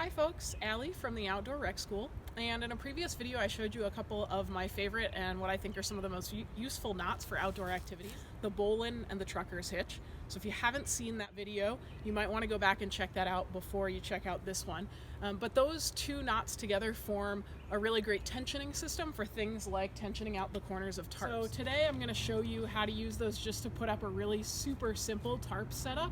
Hi folks, Allie from the Outdoor Rec School, and in a previous video I showed you a couple of my favorite and what I think are some of the most useful knots for outdoor activities, the bowline and the trucker's hitch. So if you haven't seen that video, you might want to go back and check that out before you check out this one. But those two knots together form a really great tensioning system for things like tensioning out the corners of tarps. So today I'm going to show you how to use those just to put up a really super simple tarp setup.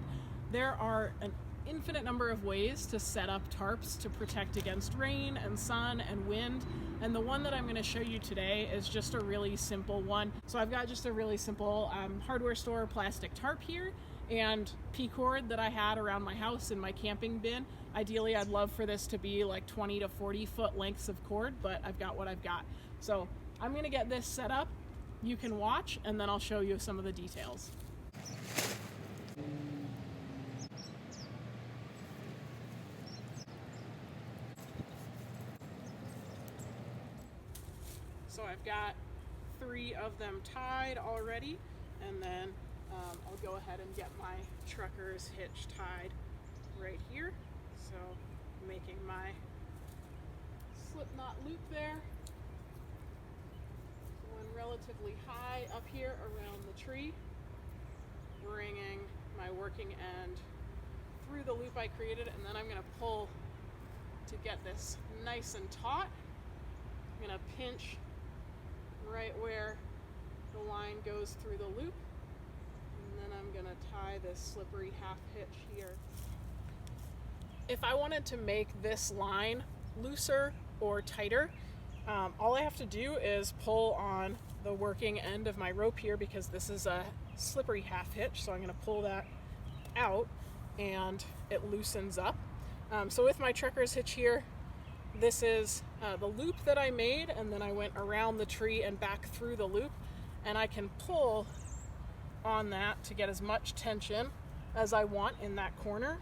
There are an infinite number of ways to set up tarps to protect against rain and sun and wind, and the one that I'm going to show you today is just a really simple one. So I've got just a really simple hardware store plastic tarp here and P-cord that I had around my house in my camping bin. Ideally I'd love for this to be like 20 to 40 foot lengths of cord, but I've got what I've got. So I'm going to get this set up. You can watch and then I'll show you some of the details. So I've got 3 of them tied already, and then I'll go ahead and get my trucker's hitch tied right here. So making my slip knot loop there, going relatively high up here around the tree, bringing my working end through the loop I created, and then I'm going to pull to get this nice and taut. I'm going to pinch right where the line goes through the loop, and then I'm gonna tie this slippery half hitch here. If I wanted to make this line looser or tighter, all I have to do is pull on the working end of my rope here, because this is a slippery half hitch, so I'm gonna pull that out and it loosens up. So with my trucker's hitch here, this is the loop that I made, and then I went around the tree and back through the loop, and I can pull on that to get as much tension as I want in that corner.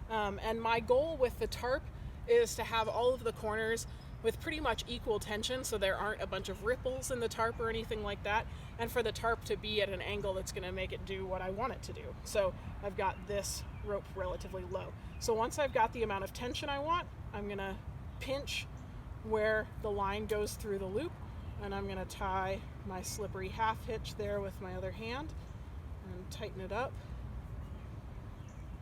And my goal with the tarp is to have all of the corners with pretty much equal tension, so there aren't a bunch of ripples in the tarp or anything like that, and for the tarp to be at an angle that's going to make it do what I want it to do. So I've got this rope relatively low. So once I've got the amount of tension I want, I'm going to pinch where the line goes through the loop, and I'm going to tie my slippery half hitch there with my other hand and tighten it up,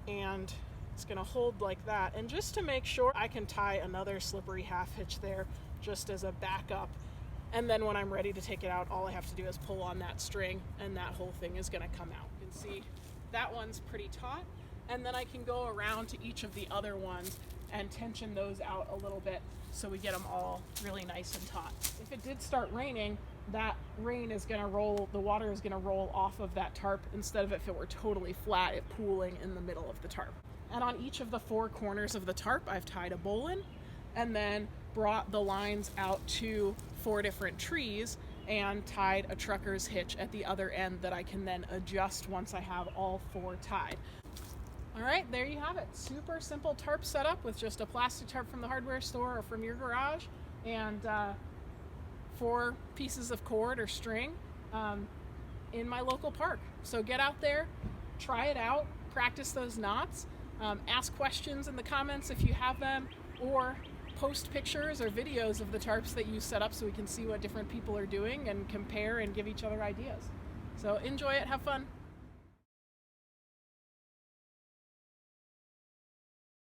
and it's going to hold like that. And just to make sure, I can tie another slippery half hitch there just as a backup, and then when I'm ready to take it out, all I have to do is pull on that string and that whole thing is going to come out. You can see that one's pretty taut, and then I can go around to each of the other ones and tension those out a little bit so we get them all really nice and taut. If it did start raining, that rain is going to roll, the water is going to roll off of that tarp instead of if it were totally flat, it pooling in the middle of the tarp. And on each of the 4 corners of the tarp, I've tied a bowline and then brought the lines out to 4 different trees and tied a trucker's hitch at the other end that I can then adjust once I have all 4 tied. All right, there you have it. Super simple tarp setup with just a plastic tarp from the hardware store or from your garage, and 4 pieces of cord or string in my local park. So get out there, try it out, practice those knots, ask questions in the comments if you have them, or post pictures or videos of the tarps that you set up so we can see what different people are doing and compare and give each other ideas. So enjoy it, have fun.